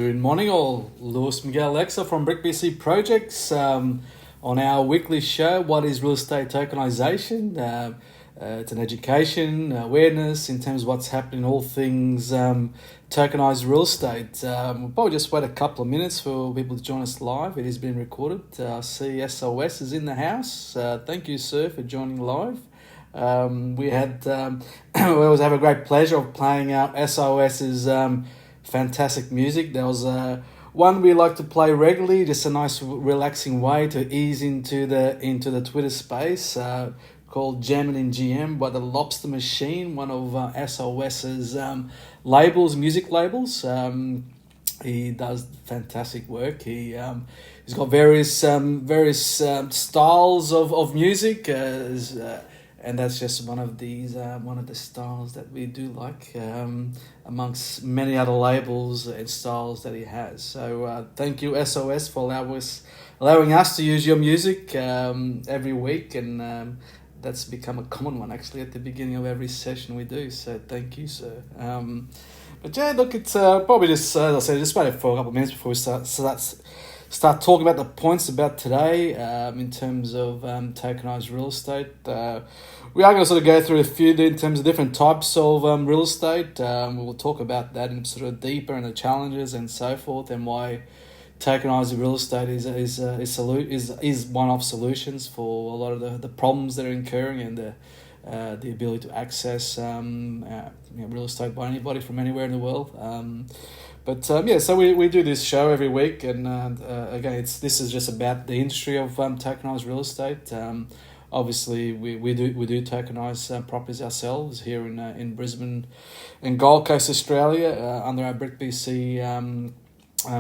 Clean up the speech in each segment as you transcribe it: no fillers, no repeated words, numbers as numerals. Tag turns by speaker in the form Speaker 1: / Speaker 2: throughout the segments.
Speaker 1: Good morning all, Miguel, Aleixo from BRIK Projects on our weekly show, What is Real Estate Tokenization? It's an education, awareness in terms of what's happening, all things tokenized real estate. We'll probably just wait a couple of minutes for people to join us live. It is being recorded. I see SOS is in the house. Thank you, sir, for joining live. We always have a great pleasure of playing out SOS's fantastic music. There was one we like to play regularly, just a nice relaxing way to ease into the Twitter space, called Jammin' in GM by the Lobster Machine, one of SOS's music labels. He does fantastic work. He's got various styles of music, and that's just one of the styles that we do like, amongst many other labels and styles that he has. So thank you, SOS, for allowing us to use your music every week, and that's become a common one actually at the beginning of every session we do. So thank you, sir. But yeah, look, it's probably just, as I said, just wait for a couple of minutes before we start talking about the points about today in terms of tokenized real estate. We are going to sort of go through a few in terms of different types of real estate. We'll talk about that in sort of deeper and the challenges and so forth, and why tokenized real estate is one of solutions for a lot of the problems that are occurring, and the ability to access real estate by anybody from anywhere in the world. So we do this show every week, and again, this is just about the industry of tokenized real estate. Obviously, we do tokenize properties ourselves here in Brisbane and Gold Coast, Australia, under our BRIK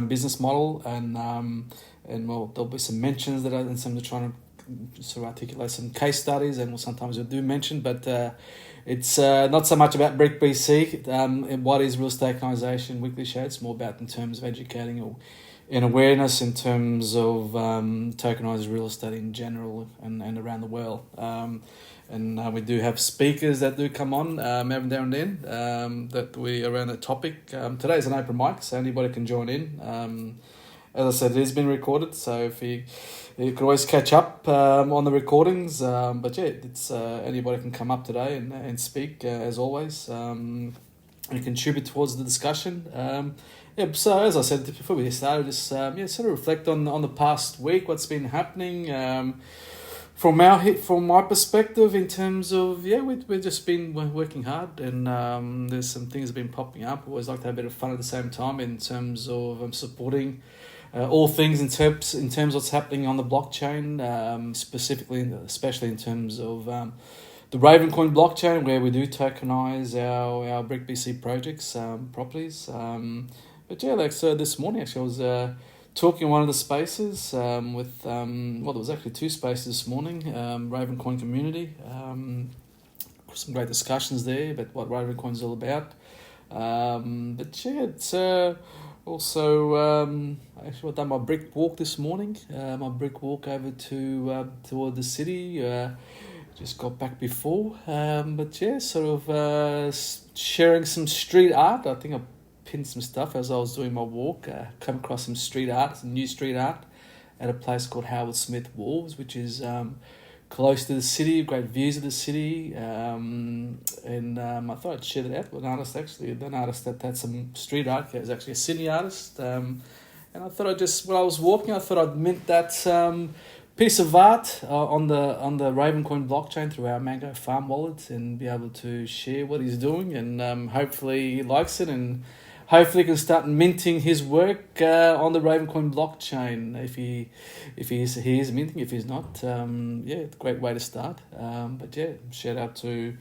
Speaker 1: business model, and there'll be some mentions that and some trying to sort of articulate some case studies, and sometimes we do mention, but it's not so much about BRIK and what is real estate tokenization weekly show. It's more about in terms of educating or in awareness in terms of tokenized real estate in general and around the world. And we do have speakers that do come on every now and then that we around the topic. Today is an open mic, so anybody can join in. As I said, it has been recorded, so if you can always catch up on the recordings. But yeah, it's anybody can come up today and speak as always, and contribute towards the discussion. So as I said before we started, just sort of reflect on the past week, what's been happening. From my perspective, in terms of we've just been working hard, and there's some things that have been popping up. I always like to have a bit of fun at the same time in terms of supporting all things in terms of what's happening on the blockchain, especially in terms of the Ravencoin blockchain, where we do tokenize our BRIK projects properties. So this morning actually I was talking in one of the spaces with there was actually two spaces this morning, Ravencoin community. Some great discussions there about what Ravencoin's all about. It's also actually I've done my BRIK walk this morning. My BRIK walk over toward the city. Just got back before. Sharing some street art. I think I pinned some stuff as I was doing my walk. Come across some new street art at a place called Howard Smith Wharves, which is close to the city, great views of the city. And I thought I'd share that out with an artist, actually. An artist that had some street art. He was actually a Sydney artist. And I thought when I was walking, I thought I'd mint that piece of art on the Ravencoin blockchain through our Mango Farm wallet, and be able to share what he's doing, and hopefully he likes it, and hopefully he can start minting his work on the Ravencoin blockchain if he is minting. If he's not, it's a great way to start. Shout out to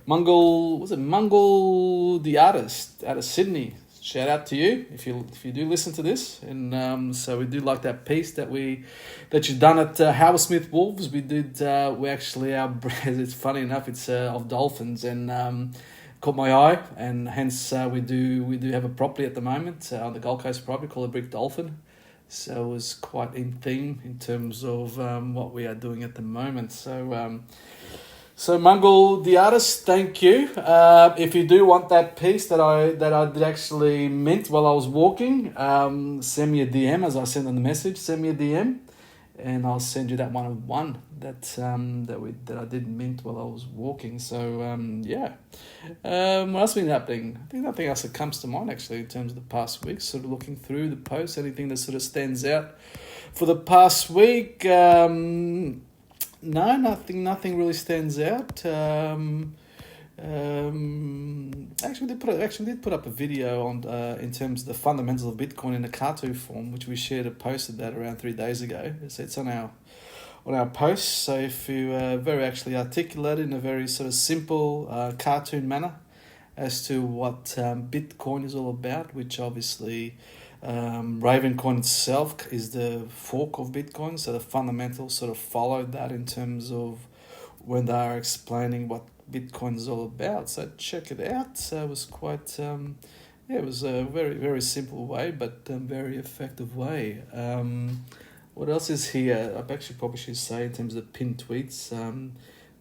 Speaker 1: Mungle the artist out of Sydney. Shout out to you if you do listen to this, and so we do like that piece that you've done at Howard Smith Wolves. It's funny enough, it's of dolphins, and caught my eye, and hence we do have a property at the moment on the Gold Coast property called a BRIK Dolphin. So it was quite in theme in terms of what we are doing at the moment. So So Mongol, the artist, thank you. If you do want that piece that I did actually mint while I was walking, send me a DM as I sent on the message. Send me a DM, and I'll send you that one of one that I did mint while I was walking. So yeah. What else has been happening? I think nothing else that comes to mind actually in terms of the past week. Sort of looking through the posts, anything that sort of stands out for the past week. No, nothing really stands out. Actually did put up a video on in terms of the fundamentals of Bitcoin in a cartoon form, which we shared and posted that around 3 days ago. It's on our post. So if you very actually articulate in a very sort of simple cartoon manner as to what Bitcoin is all about, which obviously Ravencoin itself is the fork of Bitcoin, so the fundamentals sort of followed that in terms of when they are explaining what Bitcoin is all about. So check it out. So it was quite, it was a very, very simple way, but very effective way. What else is here? I actually probably should say in terms of the pinned tweets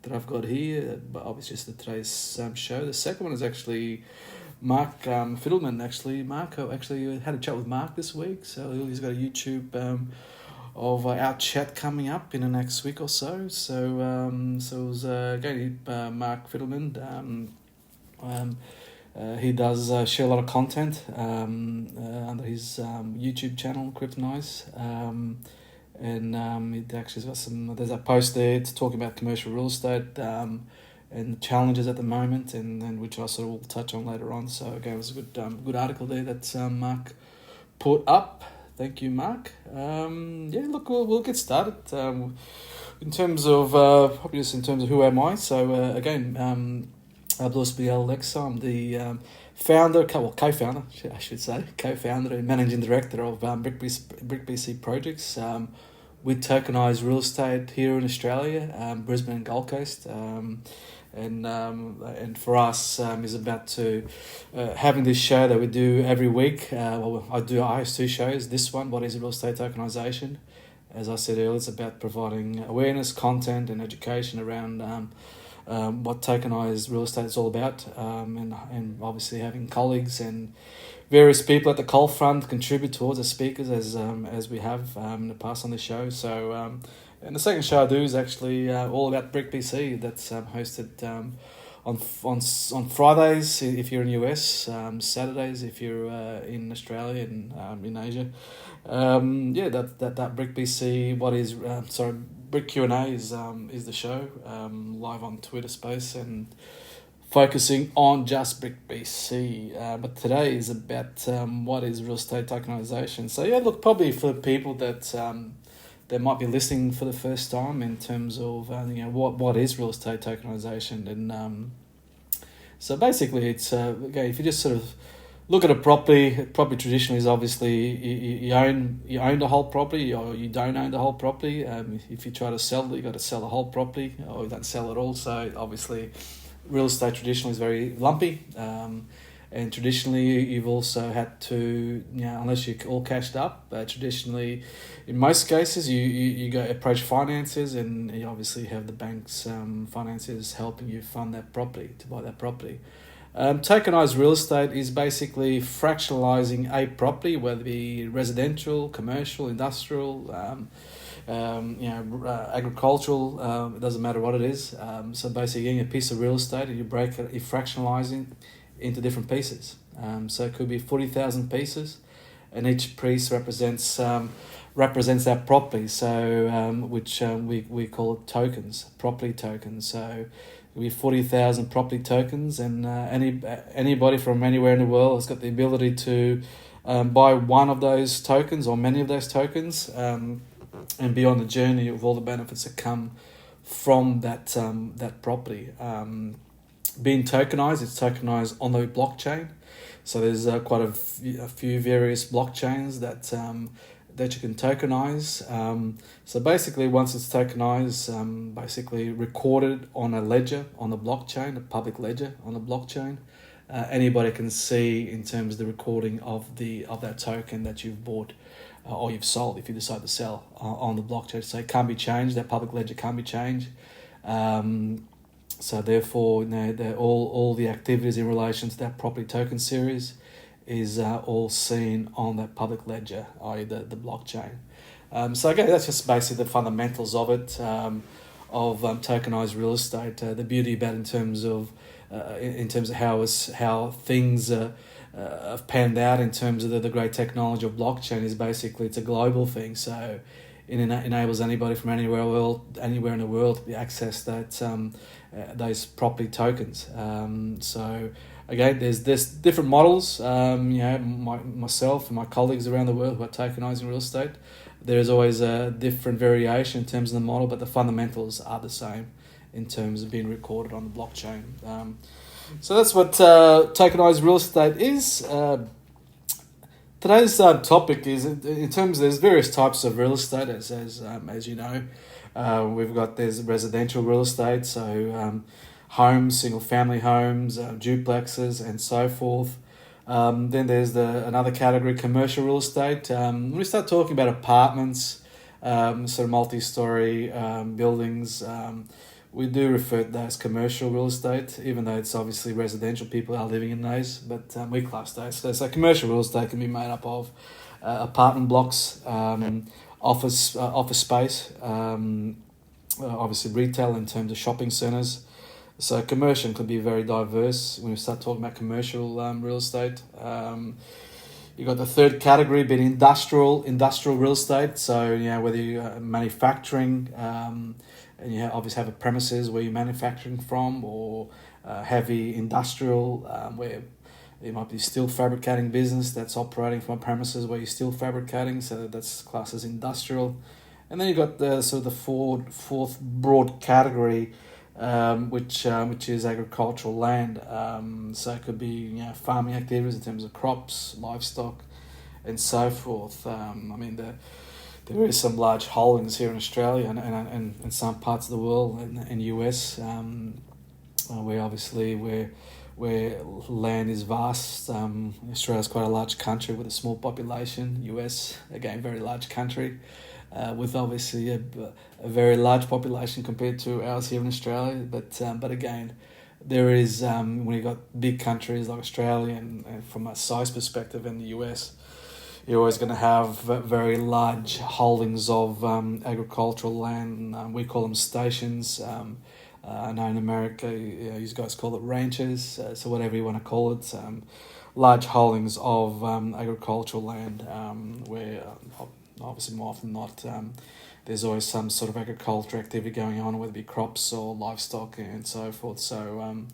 Speaker 1: that I've got here, but obviously just today's show. The second one is actually Mark Fiddleman. Actually, Mark actually had a chat with Mark this week, so he's got a YouTube of our chat coming up in the next week or so. So it was again Mark Fiddleman. He does share a lot of content under his YouTube channel, Kryptonize. And it actually has got there's a post there to talking about commercial real estate and the challenges at the moment, and which I sort of will touch on later on. So again, it was a good article there that Mark put up. Thank you, Mark. Yeah, look, we'll get started. In terms of probably just in terms of who am I? So again, Miguel, Aleixo. I'm the founder, co-founder, I should say, co-founder and managing director of BRIK BC Projects. We tokenise real estate here in Australia, Brisbane and Gold Coast. And for us is about to having this show that we do every week. I host 2 shows. This one, what is real estate tokenization? As I said earlier, it's about providing awareness, content, and education around what tokenized real estate is all about, and obviously having colleagues and various people at the coal front contribute towards as speakers as we have in the past on the show. So. And the second show I do is actually all about BRIK BC. That's hosted on Fridays if you're in the US, Saturdays if you're in Australia and in Asia. That BRIK BC. BRIK Q&A is the show live on Twitter Space and focusing on just BRIK BC. But today is about what is real estate tokenization. So yeah, look, probably for people that might be listening for the first time in terms of what is real estate tokenization, and so basically it's okay, if you just sort of look at a property traditionally is obviously you own the whole property or you don't own the whole property. If you try to sell it, you got to sell the whole property, or you don't sell it all. So obviously real estate traditionally is very lumpy. And traditionally, you've also had to, unless you're all cashed up, traditionally, in most cases, you go approach finances, and you obviously have the bank's finances helping you fund that property, to buy that property. Tokenized real estate is basically fractionalizing a property, whether it be residential, commercial, industrial, agricultural, it doesn't matter what it is. So basically, getting a piece of real estate and you break it, you're fractionalizing into different pieces. So it could be 40,000 pieces, and each piece represents that property. So which we call it tokens, property tokens. So we have 40,000 property tokens, and anybody from anywhere in the world has got the ability to buy one of those tokens or many of those tokens, and be on the journey of all the benefits that come from that property. Being tokenized, it's tokenized on the blockchain. So there's quite a few various blockchains that you can tokenize. So basically, once it's tokenized, basically recorded on a ledger on the blockchain, a public ledger on the blockchain, anybody can see in terms of the recording of that token that you've bought or you've sold if you decide to sell on the blockchain. So it can't be changed. That public ledger can't be changed. So therefore, all the activities in relation to that property token series is all seen on that public ledger, i.e. the blockchain. So again, that's just basically the fundamentals of it, of tokenized real estate. The beauty about in terms of how things have panned out in terms of the great technology of blockchain is basically it's a global thing. So it enables anybody from anywhere in the world to be access those property tokens. So again, there's different models. Myself and my colleagues around the world who are tokenizing real estate. There is always a different variation in terms of the model, but the fundamentals are the same in terms of being recorded on the blockchain. So that's what tokenized real estate is. Today's topic is in terms of there's various types of real estate as you know. There's residential real estate, so homes, single family homes, duplexes, and so forth. Then there's another category, commercial real estate. When we start talking about apartments, sort of multi-story buildings, we do refer to that as commercial real estate, even though it's obviously residential. People are living in those, but we class those. So commercial real estate can be made up of apartment blocks, office space, obviously retail in terms of shopping centres. So commercial can be very diverse when we start talking about commercial real estate. You've got the third category being industrial real estate. So whether you're manufacturing, and you obviously have a premises where you're manufacturing from, or heavy industrial where it might be steel fabricating business that's operating from a premises where you're steel fabricating. So that's classed as industrial. And then you've got the sort of the fourth broad category, which is agricultural land. So it could be farming activities in terms of crops, livestock, and so forth. There is some large holdings here in Australia and in some parts of the world and US, where land is vast. Australia's quite a large country with a small population. US, again, very large country. With obviously a very large population compared to ours here in Australia, but again, there is when you got big countries like Australia and from a size perspective in the US, you're always going to have very large holdings of agricultural land. We call them stations. I know in America, you guys call it ranches. So whatever you want to call it, large holdings of agricultural land where. Obviously, more often than not, there's always some sort of agriculture activity going on, whether it be crops or livestock and so forth. So, and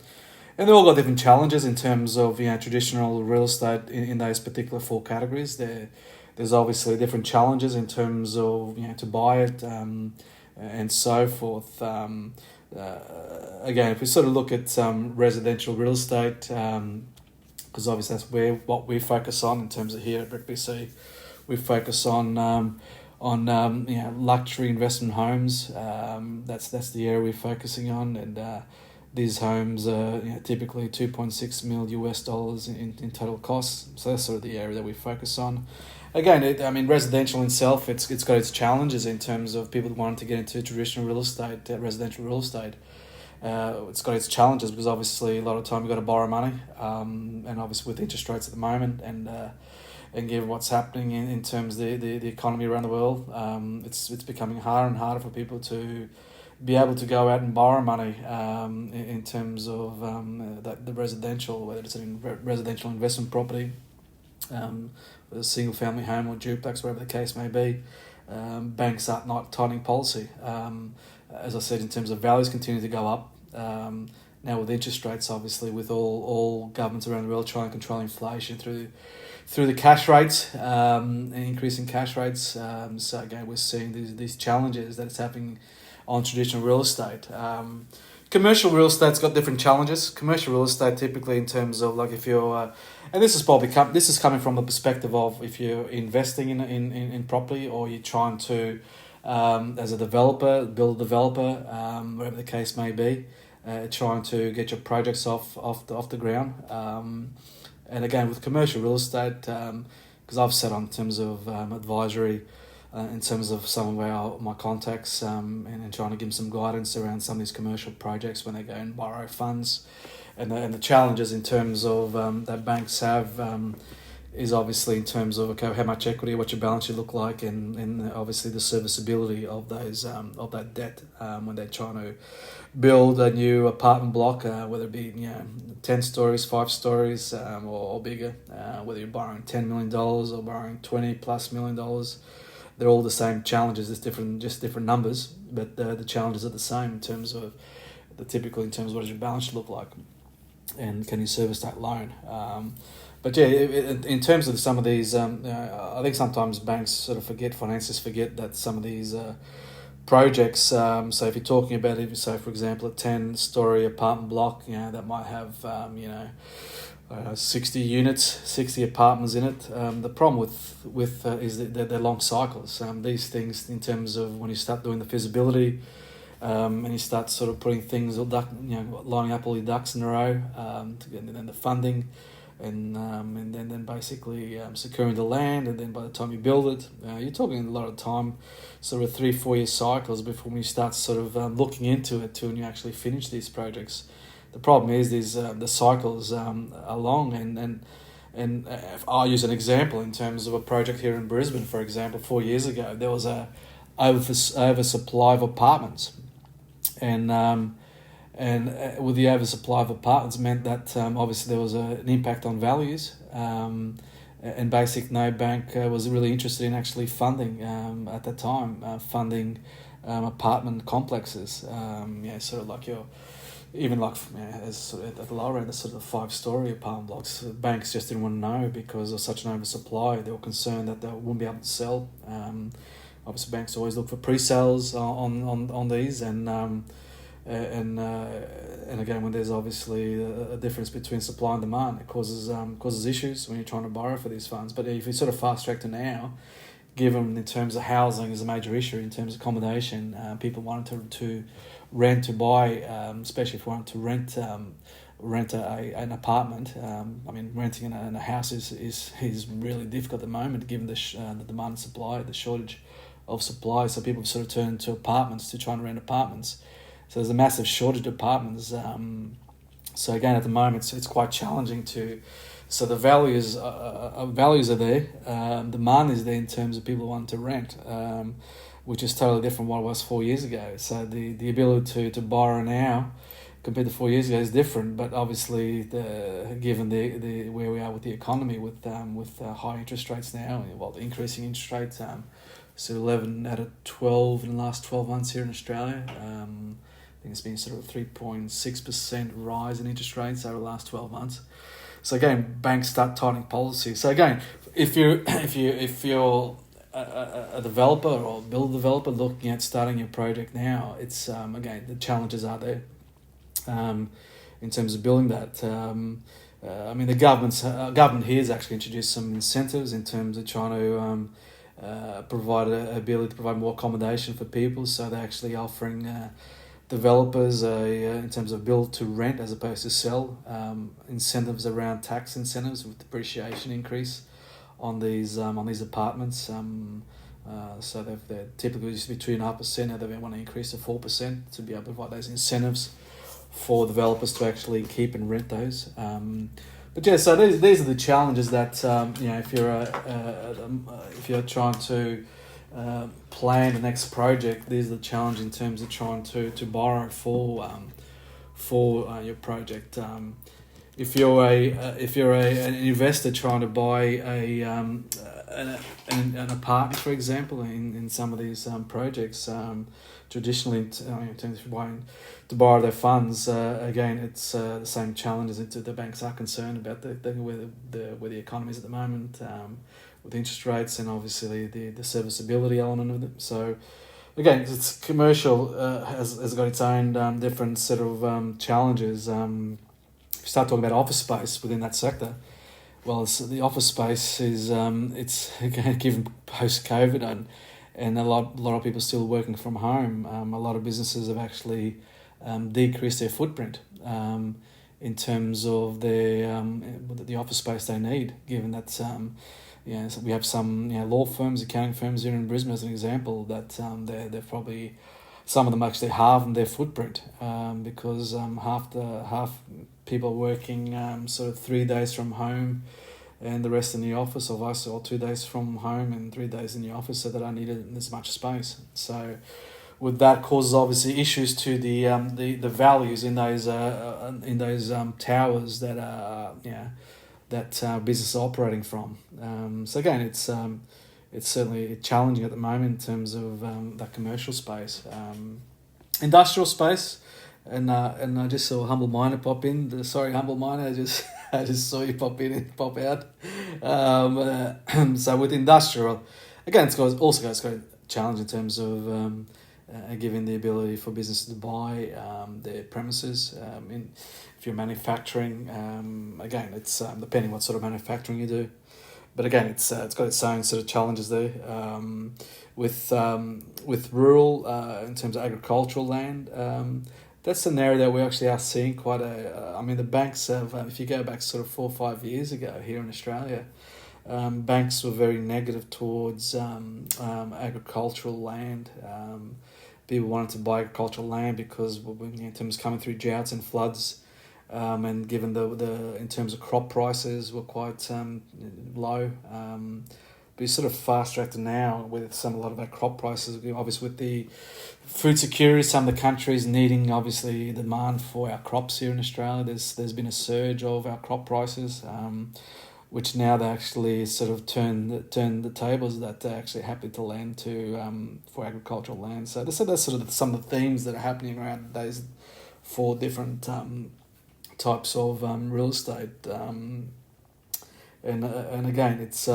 Speaker 1: they've all got different challenges in terms of traditional real estate in those particular four categories. There's obviously different challenges in terms of to buy it and so forth. Again, if we sort of look at residential real estate, because obviously that's what we focus on in terms of here at BRIK. We focus on luxury investment homes. That's the area we're focusing on, and these homes are typically $2.6 million in total costs. So that's sort of the area that we focus on. Again, residential itself, it's got its challenges in terms of people wanting to get into traditional real estate, residential real estate. It's got its challenges because obviously a lot of the time you've got to borrow money, and obviously with interest rates at the moment and given what's happening in terms of the economy around the world, it's becoming harder and harder for people to be able to go out and borrow money in terms of the residential, whether it's a residential investment property, a single family home or duplex, whatever the case may be. Banks are not tightening policy. As I said, in terms of values continue to go up. Now with interest rates, obviously, with all governments around the world trying to control inflation through the cash rates, and increasing cash rates. So again, we're seeing these challenges that it's happening on traditional real estate. Commercial real estate's got different challenges. Commercial real estate typically in terms of like if you're, and this is coming from the perspective of if you're investing in property or you're trying to, as a developer, build a developer, whatever the case may be, trying to get your projects off the ground. And again, with commercial real estate, because I've sat on terms of advisory in terms of some of my contacts, and trying to give them some guidance around some of these commercial projects when they go and borrow funds, and the challenges in terms of that banks have. Is obviously in terms of, okay, how much equity, what your balance sheet look like, and obviously the serviceability of those of that debt when they're trying to build a new apartment block, whether it be 10 stories, 5 stories, or bigger. Whether you're borrowing $10 million or borrowing $20+ million, they're all the same challenges. It's just different numbers, but the challenges are the same in terms of what does your balance sheet look like, and can you service that loan. But yeah, in terms of some of these, I think sometimes banks financiers forget that some of these projects, so if you're talking about, for example, a 10-story apartment block, that might have, 60 units, 60 apartments in it. The problem with is that they're long cycles. These things, in terms of when you start doing the feasibility, and you start sort of putting things, lining up all your ducks in a row, and then the funding, and then basically securing the land, and then by the time you build it, you're talking a lot of time, sort of 3-4 year cycles before you start sort of looking into it when you actually finish these projects. The problem is the cycles are long, and if I'll use an example in terms of a project here in Brisbane, for example. 4 years ago, there was a oversupply of apartments, and with the oversupply of apartments meant that obviously there was an impact on values, and no bank was really interested in actually funding at that time, funding apartment complexes. Sort of like as sort of at the lower end, the sort of 5-story apartment blocks. Banks just didn't want to know because of such an oversupply. They were concerned that they wouldn't be able to sell. Obviously, banks always look for pre-sales on these, and again, when there's obviously a difference between supply and demand, it causes issues when you're trying to borrow for these funds. But if you sort of fast track to now, given in terms of housing is a major issue, in terms of accommodation, people wanted to rent to buy, especially if you want to rent an apartment. Renting in a house is really difficult at the moment, given the demand and supply, the shortage of supply. So people sort of turn to apartments to try and rent apartments. So there's a massive shortage of apartments. So again, at the moment, it's quite challenging to. So the values are there. Demand is there in terms of people wanting to rent, which is totally different from what it was 4 years ago. So the ability to borrow now compared to 4 years ago is different. But obviously, given the where we are with the economy, with high interest rates now, the increasing interest rates, so 11 out of 12 in the last 12 months here in Australia. I think it's been sort of 3.6% rise in interest rates over the last 12 months. So again, banks start tightening policy. So again, if you're a developer or build developer looking at starting your project now, it's again, the challenges are there in terms of building that. The government here has actually introduced some incentives in terms of trying to provide an ability to provide more accommodation for people. So they're actually offering developers in terms of build to rent as opposed to sell, incentives around tax incentives with depreciation increase on these apartments. So they typically used to be 2.5%. Now they want to increase to 4% to be able to provide those incentives for developers to actually keep and rent those. But yeah, so these are the challenges that if you're trying to plan the next project, these are the challenges in terms of trying to borrow for your project. If you're an investor trying to buy an apartment, for example, in some of these projects, traditionally in terms of buying to borrow their funds, again, it's the same challenges that the banks are concerned about where the economy is at the moment. With interest rates and obviously the serviceability element of it. So again, it's commercial has got its own different set of challenges. If you start talking about office space within that sector, well, the office space is it's again given post-COVID and a lot of people still working from home. A lot of businesses have actually decreased their footprint in terms of the office space they need, given that. So we have some law firms, accounting firms here in Brisbane as an example that they're probably, some of them actually halving their footprint because half people working sort of 3 days from home and the rest in the office, or vice, or 2 days from home and 3 days in the office, so they don't need as much space. So with that causes obviously issues to the values in those towers that business is operating from. So again, it's certainly challenging at the moment in terms of that commercial space, industrial space, and I just saw Humble Miner pop in. Sorry, Humble Miner, I just saw you pop in and pop out. So with industrial, again, it's got a challenge in terms of giving the ability for businesses to buy their premises. If you're manufacturing, again, it's depending what sort of manufacturing you do. But again, it's got its own sort of challenges there. With rural, in terms of agricultural land, that's an area that we actually are seeing quite the banks have, if you go back sort of 4 or 5 years ago here in Australia, banks were very negative towards agricultural land. People wanted to buy agricultural land because in terms of coming through droughts and floods, and given the in terms of crop prices were quite low. But it's sort of fast-tracked now with a lot of our crop prices, obviously with the food security, some of the countries needing obviously demand for our crops here in Australia. There's been a surge of our crop prices, which now they actually sort of turn the tables, that they're actually happy to lend to for agricultural land. So that's sort of some of the themes that are happening around those 4 different types of real estate. And again, it's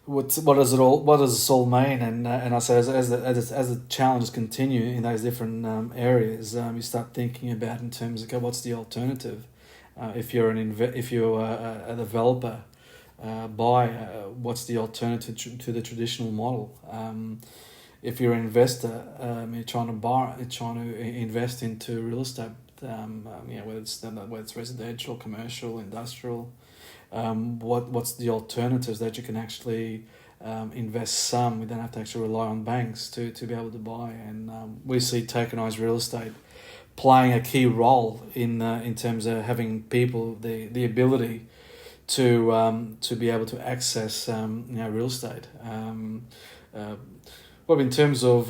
Speaker 1: what does this all mean? And I say as the challenges continue in those different areas, you start thinking about in terms of, okay, what's the alternative? If you're a developer, what's the alternative to the traditional model? If you're an investor, you're trying to invest into real estate, whether it's residential, commercial, industrial. What's the alternatives that you can actually invest some? We don't have to actually rely on banks to be able to buy, and we see tokenized real estate playing a key role in terms of having people the ability to be able to access real estate. Well, in terms of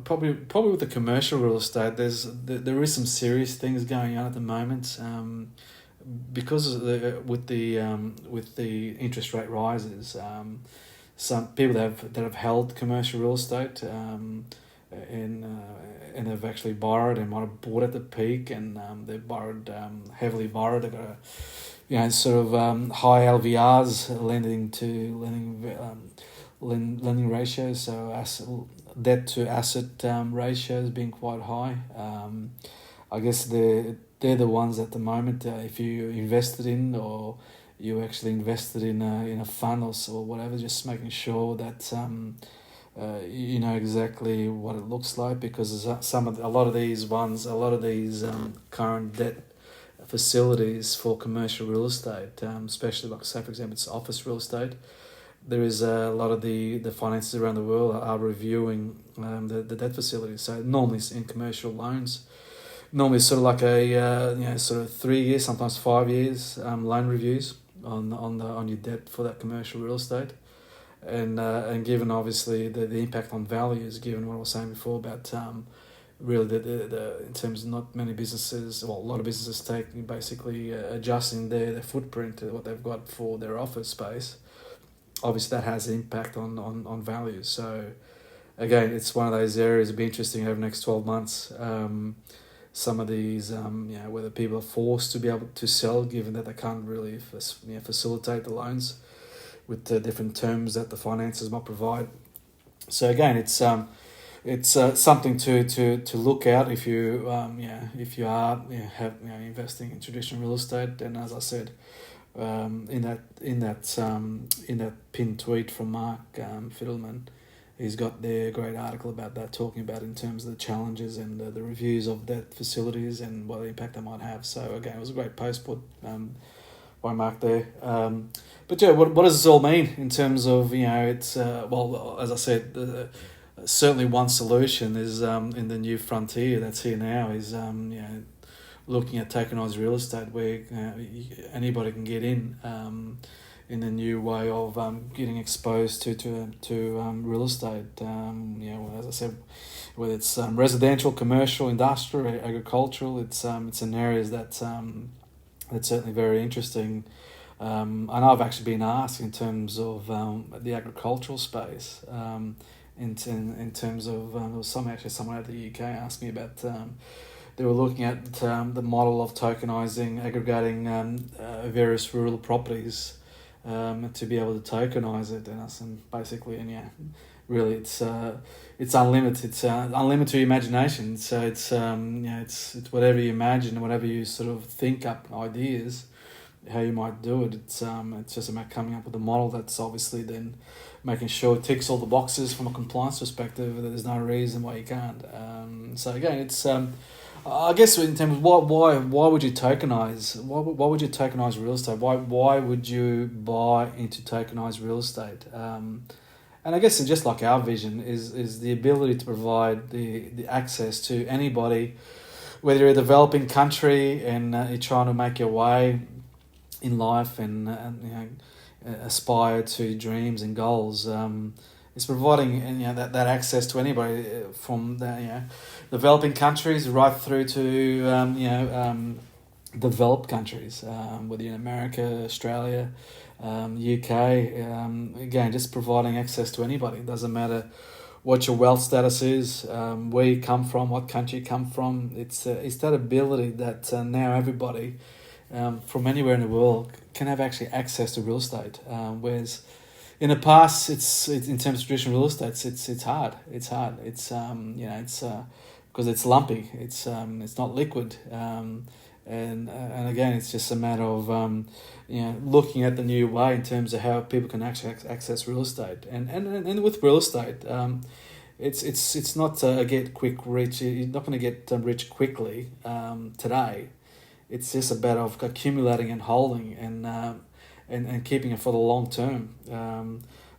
Speaker 1: probably with the commercial real estate, there is some serious things going on at the moment. Because with the interest rate rises, some people that have held commercial real estate and have actually borrowed and might have bought at the peak, and they've borrowed heavily borrowed. They've got high LVRs, lending ratios, so debt to asset ratios being quite high. I guess they're the ones at the moment. If you invested in, or you actually invested in a fund or whatever, just making sure that you know exactly what it looks like, because a lot of these current debt facilities for commercial real estate, especially like, say for example, it's office real estate. There is a lot of the finances around the world are reviewing the debt facilities. So normally in commercial loans, normally sort of like sort of 3 years, sometimes 5 years loan reviews on your debt for that commercial real estate, and given obviously the impact on values, given what I was saying before about really the in terms of not many businesses, well, a lot of businesses taking basically adjusting their footprint to what they've got for their office space. Obviously that has an impact on values. So again, it's one of those areas that'll be interesting over the next 12 months. Some of these, whether people are forced to be able to sell, given that they can't really facilitate the loans with the different terms that the finances might provide. So again, it's something to look out if you if you are investing in traditional real estate. And as I said, in that pinned tweet from Mark Fiddleman, he's got their great article about that, talking about in terms of the challenges and the reviews of debt facilities and what impact they might have. So again, it was a great post put by by Mark there. But yeah, what does this all mean in terms of, it's, well, as I said, certainly one solution is in the new frontier that's here now is, looking at tokenised real estate where anybody can get in the new way of getting exposed to real estate. As I said, whether it's residential, commercial, industrial, agricultural, it's in areas that's certainly very interesting. I know I've actually been asked in terms of the agricultural space. In terms of there was someone out of the UK asked me about. They were looking at the model of tokenising, aggregating various rural properties to be able to tokenise it, and basically, really, it's unlimited. It's unlimited to your imagination. So it's whatever you imagine, whatever you sort of think up ideas, how you might do it. It's just about coming up with a model that's obviously then making sure it ticks all the boxes from a compliance perspective. That there's no reason why you can't. So again, it's. I guess in terms of why would you tokenise? Why would you tokenise real estate? Why would you buy into tokenised real estate? And I guess just like our vision is the ability to provide the access to anybody, whether you're a developing country and you're trying to make your way in life and aspire to dreams and goals. It's providing that access to anybody from the developing countries right through to developed countries, whether you're in America, Australia, UK. Again, just providing access to anybody. It doesn't matter what your wealth status is, where you come from, what country you come from. It's that ability that now everybody from anywhere in the world can have actually access to real estate, whereas in the past, it's in terms of traditional real estate, it's hard. It's because it's lumpy. It's not liquid. And again, it's just a matter of looking at the new way in terms of how people can actually access real estate. And with real estate, it's not a get quick rich. You're not going to get rich quickly today. It's just a matter of accumulating and holding and keeping it for the long term.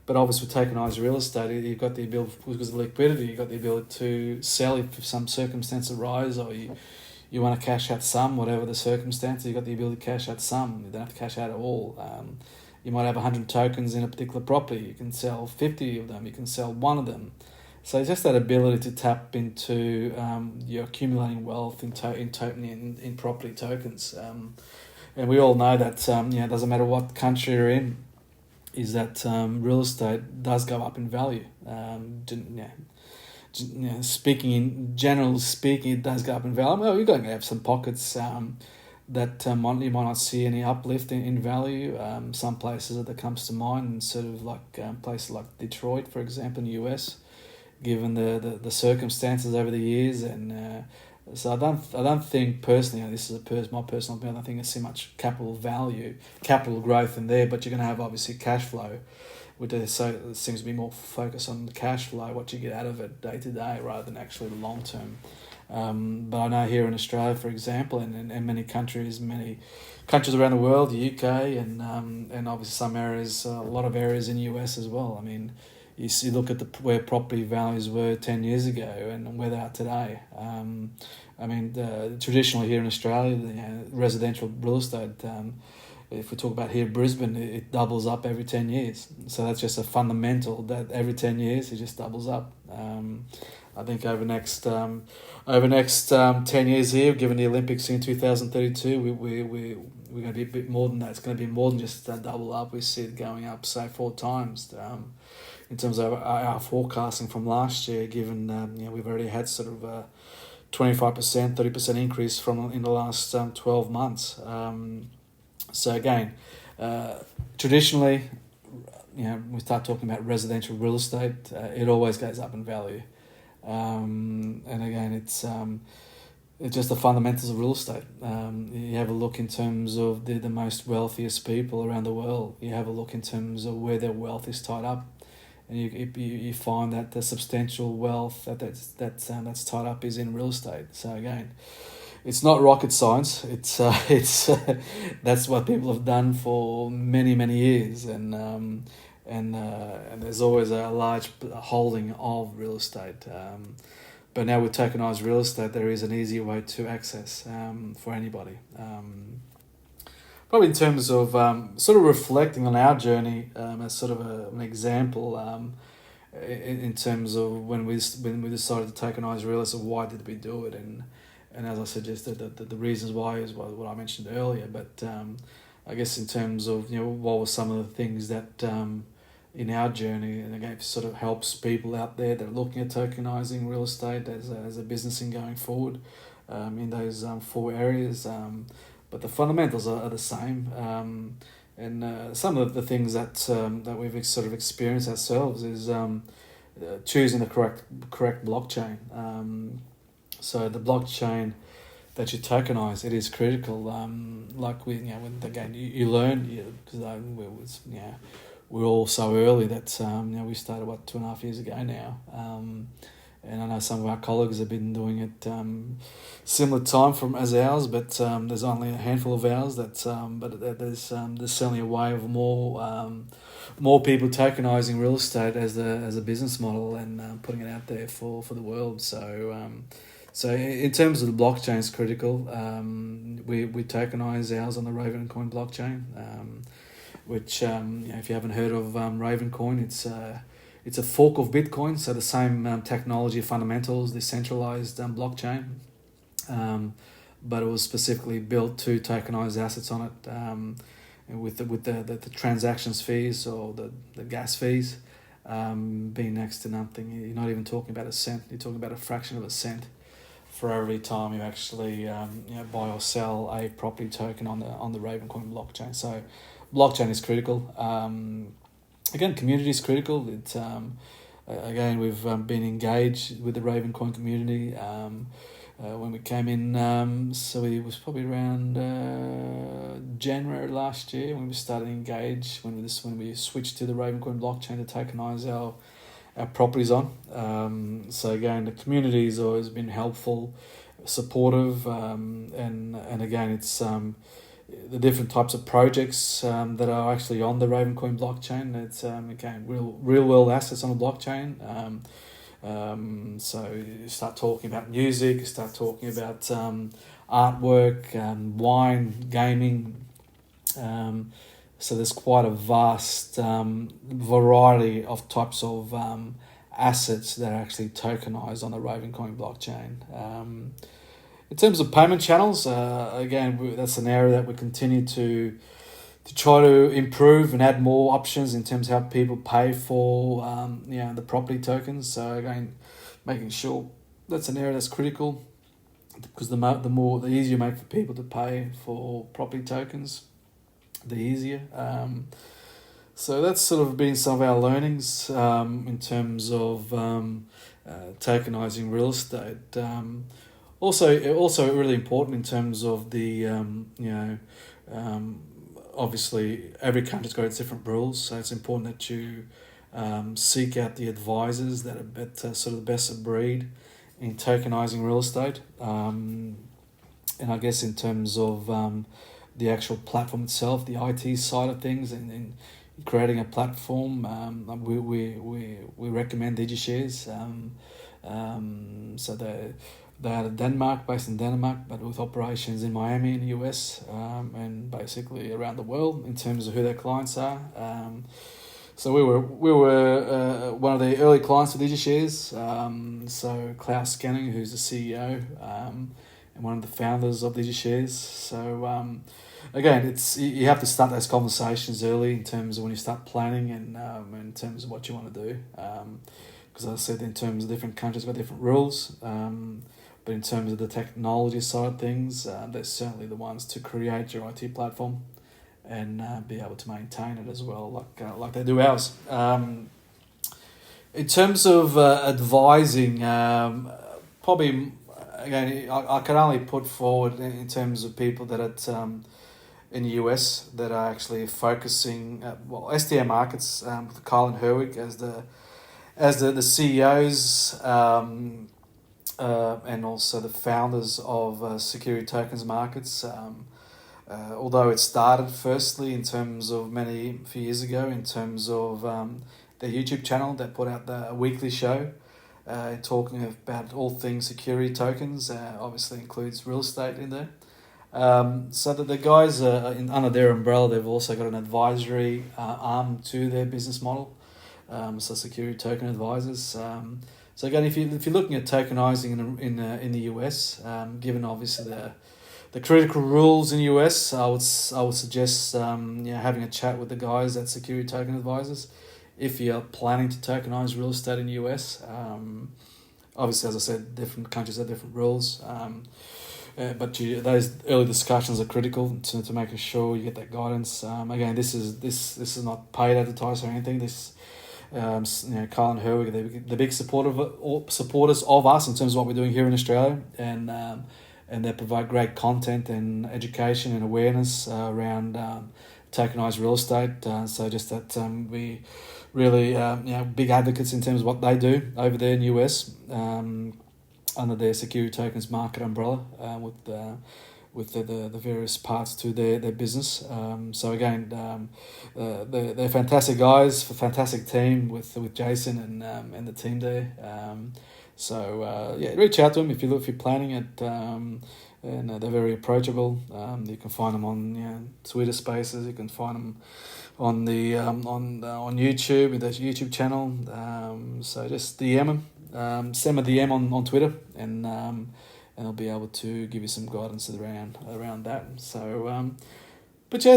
Speaker 1: But obviously with tokenised real estate, you've got the ability, because of the liquidity, you've got the ability to sell if some circumstance arises, or you want to cash out some, whatever the circumstances, you've got the ability to cash out some. You don't have to cash out at all. You might have 100 tokens in a particular property. You can sell 50 of them. You can sell one of them. So it's just that ability to tap into your accumulating wealth in property tokens. And we all know that it doesn't matter what country you're in, is that real estate does go up in value. Generally speaking, it does go up in value. Well, you're going to have some pockets that you might not see any uplift in value. Some places that comes to mind, sort of like places like Detroit, for example, in the US, given the circumstances over the years, and so I don't think personally, and this is my personal opinion, I don't think I see much capital growth in there, but you're going to have obviously cash flow, which so it seems to be more focused on the cash flow, what you get out of it day to day, rather than actually the long term. But I know here in Australia, for example, and many countries around the world, the UK, and obviously some areas, a lot of areas in the US as well. I mean, you look at where property values were 10 years ago and where they are today. Traditionally here in Australia, residential real estate, if we talk about here Brisbane, it doubles up every 10 years. So that's just a fundamental that every 10 years it just doubles up. I think over next 10 years here, given the Olympics in 2032, we're going to be a bit more than that. It's going to be more than just double up. We see it going up, say, 4 times. In terms of our forecasting from last year, given we've already had sort of a 25%, 30% increase in the last 12 months. So again, traditionally, we start talking about residential real estate, it always goes up in value. And again, it's just the fundamentals of real estate. You have a look in terms of the most wealthiest people around the world. You have a look in terms of where their wealth is tied up. And you find that the substantial wealth that's tied up is in real estate. So again, it's not rocket science. It's that's what people have done for many years, and there's always a large holding of real estate. But now with tokenized real estate, there is an easier way to access for anybody. Probably in terms of sort of reflecting on our journey as sort of an example, in terms of when we decided to tokenize real estate, why did we do it, and as I suggested, the reasons why is what I mentioned earlier. But I guess in terms of what were some of the things that in our journey, and again, sort of helps people out there that are looking at tokenizing real estate as a business in going forward in those 4 areas. But the fundamentals are the same. And some of the things that we've sort of experienced ourselves is choosing the correct blockchain. So the blockchain that you tokenize, it is critical. Like when again you learn, because we're all so early that we started 2.5 years ago now. And I know some of our colleagues have been doing it similar time as ours, but there's only a handful of ours. But there's certainly a way of more people tokenizing real estate as a business model and putting it out there for the world. So in terms of the blockchain, it's critical. We tokenize ours on the Ravencoin blockchain, which if you haven't heard of Ravencoin, it's a fork of Bitcoin, so the same technology fundamentals, decentralized blockchain, but it was specifically built to tokenize assets on it, and with the transactions fees or the gas fees being next to nothing. You're not even talking about a cent. You're talking about a fraction of a cent for every time you actually buy or sell a property token on the Ravencoin blockchain. So blockchain is critical. Again, community is critical. It's again, we've been engaged with the Ravencoin community when we came in. So it was probably around January last year when we started to engage, when we switched to the Ravencoin blockchain to tokenize our properties on. So again, the community has always been helpful, supportive, and again, it's the different types of projects that are actually on the Ravencoin blockchain. It's again real world assets on the blockchain. So you start talking about music, you start talking about artwork, wine, gaming. So there's quite a vast variety of types of assets that are actually tokenized on the Ravencoin blockchain. In terms of payment channels, again, that's an area that we continue to try to improve and add more options in terms of how people pay for the property tokens. So again, making sure that's an area that's critical, because the easier you make for people to pay for property tokens, the easier. So that's sort of been some of our learnings in terms of tokenizing real estate. Also really important in terms of the obviously every country's got its different rules, so it's important that you seek out the advisors that are sort of the best of breed in tokenizing real estate. And I guess in terms of the actual platform itself, the IT side of things, and creating a platform, we recommend DigiShares. So they are Denmark, based in Denmark, but with operations in Miami in the US, and basically around the world in terms of who their clients are. So we were one of the early clients of DigiShares. So Klaus Scanning, who's the CEO, and one of the founders of DigiShares. So again, you have to start those conversations early in terms of when you start planning and in terms of what you want to do. Because as I said, in terms of different countries got different rules. But in terms of the technology side of things, they're certainly the ones to create your IT platform and be able to maintain it as well, like they do ours. In terms of advising, probably again, I can only put forward in terms of people that are in the US that are actually focusing, SDA Markets with Kyle and Herwig as the CEOs. and also the founders of security tokens markets. Although it started firstly in terms of few years ago in terms of their YouTube channel that put out a weekly show talking about all things security tokens. Obviously includes real estate in there. So that the guys under their umbrella, they've also got an advisory arm to their business model. So security token advisors. So again, if you're looking at tokenizing in the US, given obviously the critical rules in the US, I would suggest having a chat with the guys at Security Token Advisors if you're planning to tokenize real estate in the US. Obviously, as I said, different countries have different rules, but those early discussions are critical to making sure you get that guidance. Again, this is not paid advertising or anything. This. Carl and Herwig, they're the big supporters of us in terms of what we're doing here in Australia, and they provide great content and education and awareness around tokenized real estate. So just that we really big advocates in terms of what they do over there in the US under their security tokens market umbrella with the various parts to their business. So again, they're fantastic guys, fantastic team with Jason and the team there. Reach out to them if you're planning it, and they're very approachable. You can find them on Twitter Spaces. You can find them on the on YouTube with their YouTube channel. So just DM them, send them a DM on Twitter, and I'll be able to give you some guidance around that. So,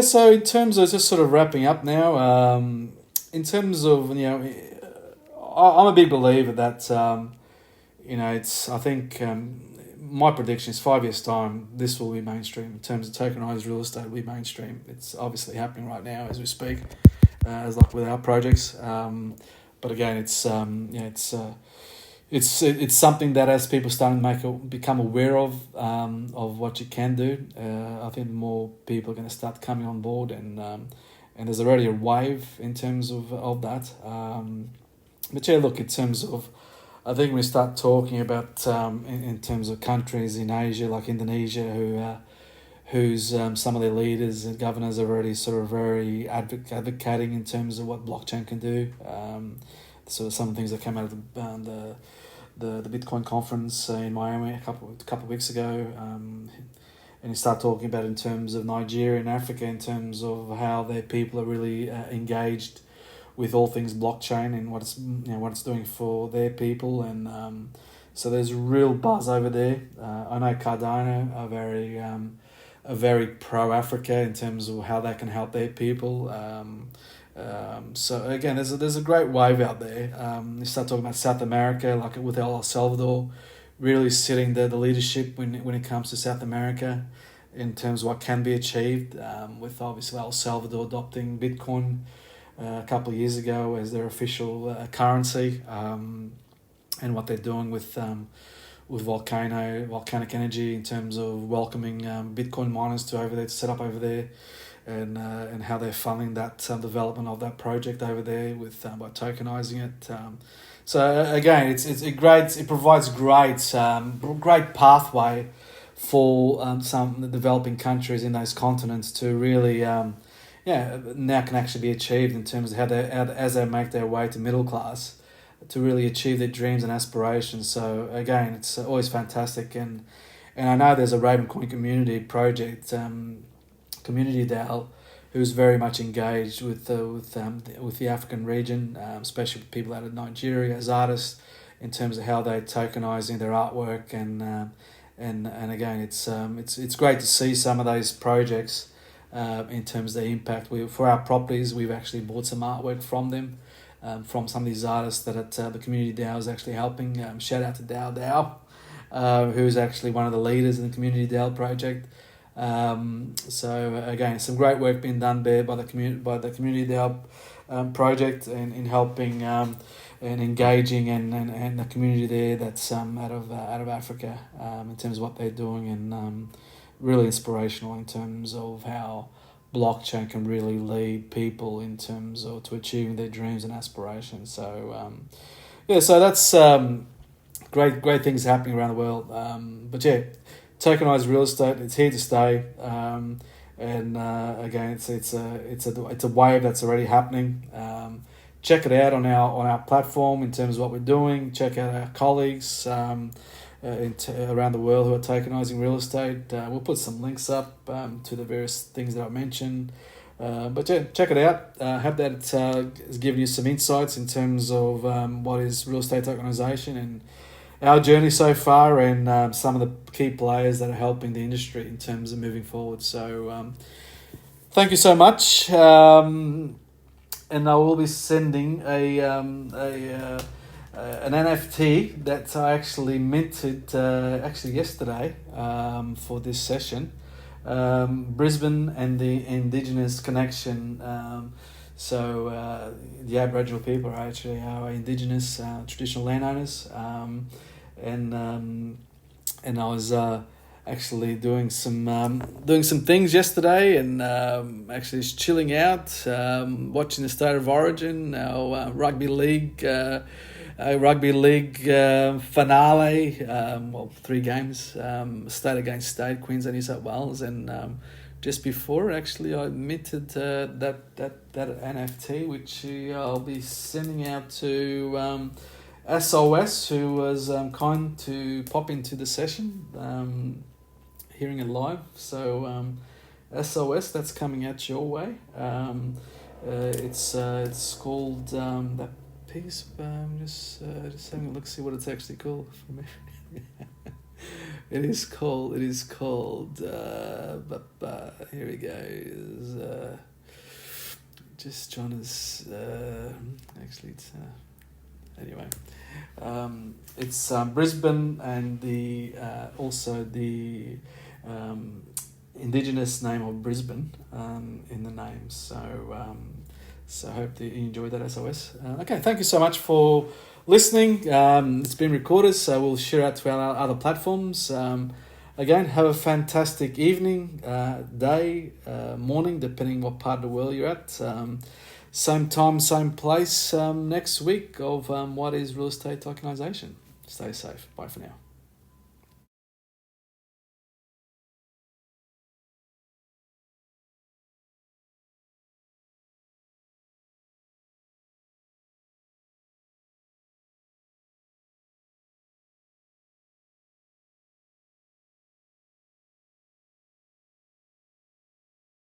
Speaker 1: so in terms of just sort of wrapping up now, in terms of I'm a big believer that I think my prediction is 5 years' time, this will be mainstream. In terms of tokenized real estate, will be mainstream. It's obviously happening right now as we speak, as like with our projects. But again, it's something that as people starting to become aware of what you can do, I think more people are going to start coming on board, and there's already a wave in terms of that. In terms of, I think we start talking about in terms of countries in Asia like Indonesia, who's some of their leaders and governors are already sort of very advocating in terms of what blockchain can do. So some of the things that came out of the Bitcoin conference in Miami a couple of weeks ago, and you start talking about in terms of Nigeria and Africa, in terms of how their people are really engaged with all things blockchain and what it's doing for their people, and so there's real buzz over there. I know Cardano are very pro Africa in terms of how they can help their people. So again, there's a great wave out there. You start talking about South America, like with El Salvador, really setting the leadership when it comes to South America in terms of what can be achieved, with obviously El Salvador adopting Bitcoin a couple of years ago as their official currency, and what they're doing with volcanic energy in terms of welcoming Bitcoin miners to set up over there. And how they're funding that development of that project over there with by tokenizing it. So again, it provides great pathway for some developing countries in those continents to really now can actually be achieved in terms of as they make their way to middle class to really achieve their dreams and aspirations. So again, it's always fantastic, and I know there's a Ravencoin community project. Community DAO, who's very much engaged with the African region, especially with people out of Nigeria as artists, in terms of how they're tokenizing their artwork, and again, it's great to see some of those projects in terms of the impact. For our properties, we've actually bought some artwork from them, from some of these artists that the Community DAO is actually helping. Shout out to DAO, who's actually one of the leaders in the Community DAO project. So again, some great work being done there by the Community DAO project in helping and engaging and the community there that's out of Africa in terms of what they're doing, and really inspirational in terms of how blockchain can really lead people in terms of to achieving their dreams and aspirations. So so that's great things happening around the world. But yeah, tokenized real estate, it's here to stay. And again, it's a wave that's already happening. Check it out on our platform in terms of what we're doing. Check out our colleagues around the world who are tokenizing real estate. We'll put some links up to the various things that I mentioned. But yeah, check it out. Hope that has given you some insights in terms of what is real estate tokenization and our journey so far, and some of the key players that are helping the industry in terms of moving forward. So thank you so much. And I will be sending an NFT that I actually minted yesterday for this session. Brisbane and the Indigenous connection. So the Aboriginal people are actually our Indigenous traditional landowners, and I was actually doing some things yesterday, and actually just chilling out, watching the State of Origin, our rugby league finale. 3 games, state against state, Queensland, New South Wales, and just before actually I minted that NFT, which I'll be sending out to SOS, who was kind to pop into the session, hearing it live. So SOS, that's coming out your way. It's called that piece. Just having a look, see what it's actually called for me. It is called. Here we go. Just trying to. Actually, it's. Anyway, it's Brisbane and the also the Indigenous name of Brisbane in the name. So I hope that you enjoyed that, SOS. Okay, thank you so much for listening. It's been recorded, so we'll share out to our other platforms. Again, have a fantastic evening, day, morning, depending what part of the world you're at. Same time, same place next week of what is real estate tokenization. Stay safe. Bye for now.